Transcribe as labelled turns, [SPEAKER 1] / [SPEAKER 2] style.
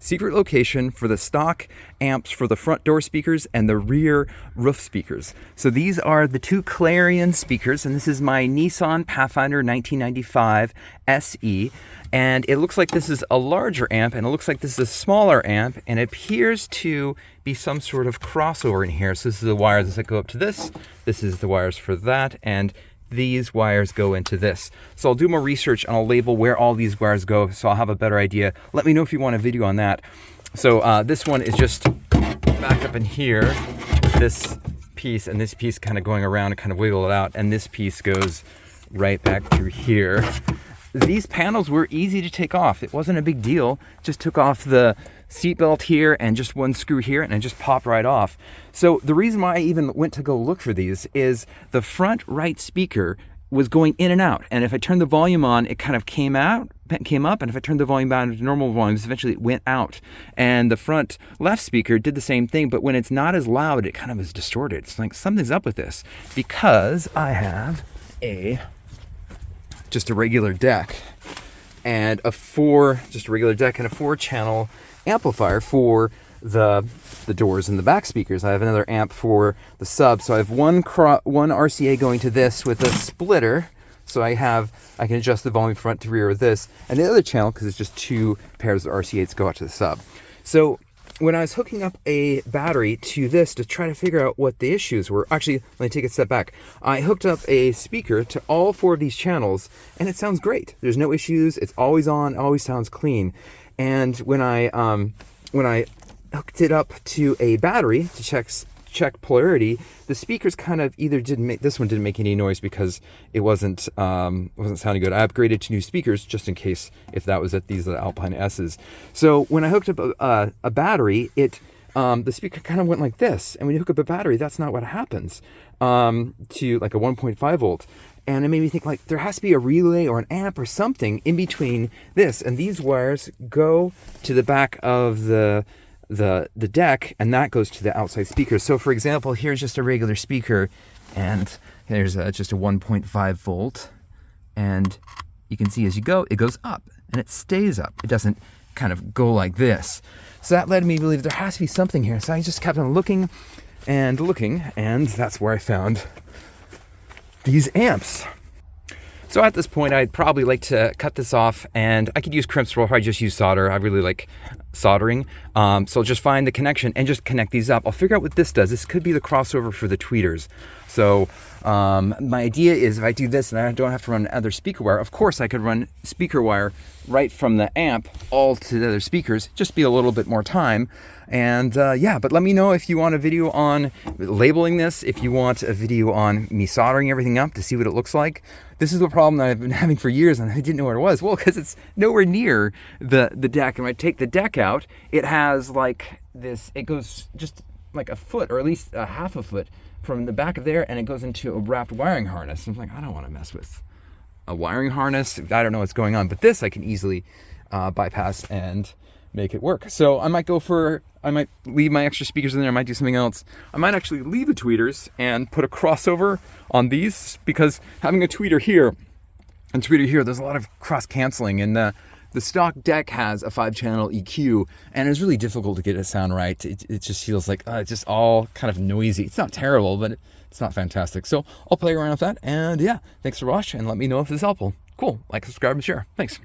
[SPEAKER 1] secret location for the stock amps for the front door speakers and the rear roof speakers. So these are the two Clarion speakers, and this is my Nissan Pathfinder 1995 SE. And it looks like this is a larger amp, and it looks like this is a smaller amp, and it appears to be some sort of crossover in here. So this is the wires that go up to this. This is the wires for that, and these wires go into this. So I'll do more research and I'll label where all these wires go, so I'll have a better idea. Let me know if you want a video on that. So this one is just back up in here with this piece, and this piece kind of going around and kind of wiggle it out, and this piece goes right back through here. These panels were easy to take off. It wasn't a big deal. Just took off the seatbelt here and just one screw here, and it just popped right off. So the reason why I even went to go look for these is the front right speaker was going in and out. And if I turned the volume on, it kind of came up. And if I turned the volume down to normal volumes, eventually it went out. And the front left speaker did the same thing, but when it's not as loud, it kind of is distorted. It's like something's up with this, because I have just a regular deck and just a regular deck and a 4-channel amplifier for the doors and the back speakers. I have another amp for the sub, so I have one RCA going to this with a splitter, so I can adjust the volume front to rear with this, and the other channel, because it's just 2 pairs of RCAs, go out to the sub. So when I was hooking up a battery to this to try to figure out what the issues were, actually, let me take a step back. I hooked up a speaker to all 4 of these channels, and it sounds great. There's no issues. It's always on, always sounds clean. And when I hooked it up to a battery to check polarity, the speakers kind of either this one didn't make any noise because it wasn't sounding good. I upgraded to new speakers just in case if that was at these Alpine S's. So when I hooked up a battery, the speaker kind of went like this. And when you hook up a battery, that's not what happens to like a 1.5 volt. And it made me think, like, there has to be a relay or an amp or something in between this. And these wires go to the back of the deck, and that goes to the outside speakers. So for example, here's just a regular speaker, and there's just a 1.5 volt, and you can see as you go, it goes up, and it stays up. It doesn't kind of go like this. So that led me to believe there has to be something here. So I just kept on looking, and that's where I found these amps. So at this point, I'd probably like to cut this off, and I could use crimps, or I just use solder. I really like soldering. So I'll just find the connection and just connect these up. I'll figure out what this does. This could be the crossover for the tweeters. So my idea is if I do this and I don't have to run other speaker wire, of course I could run speaker wire right from the amp all to the other speakers, just be a little bit more time. And yeah, but let me know if you want a video on labeling this, if you want a video on me soldering everything up to see what it looks like. This is a problem that I've been having for years, and I didn't know what it was. Well, because it's nowhere near the deck. And when I take the deck out, it has like this, it goes just like a foot, or at least a half a foot from the back of there, and it goes into a wrapped wiring harness. And I'm like, I don't want to mess with a wiring harness. I don't know what's going on, but this I can easily bypass and make it work. So I might leave my extra speakers in there. I might do something else. I might actually leave the tweeters and put a crossover on these, because having a tweeter here and tweeter here, there's a lot of cross canceling, and the stock deck has a 5-channel EQ, and it's really difficult to get it to sound right. It just feels like it's just all kind of noisy. It's not terrible, but it's not fantastic. So I'll play around with that, and yeah, thanks for watching, and let me know if this is helpful. Cool, like, subscribe, and share. Thanks.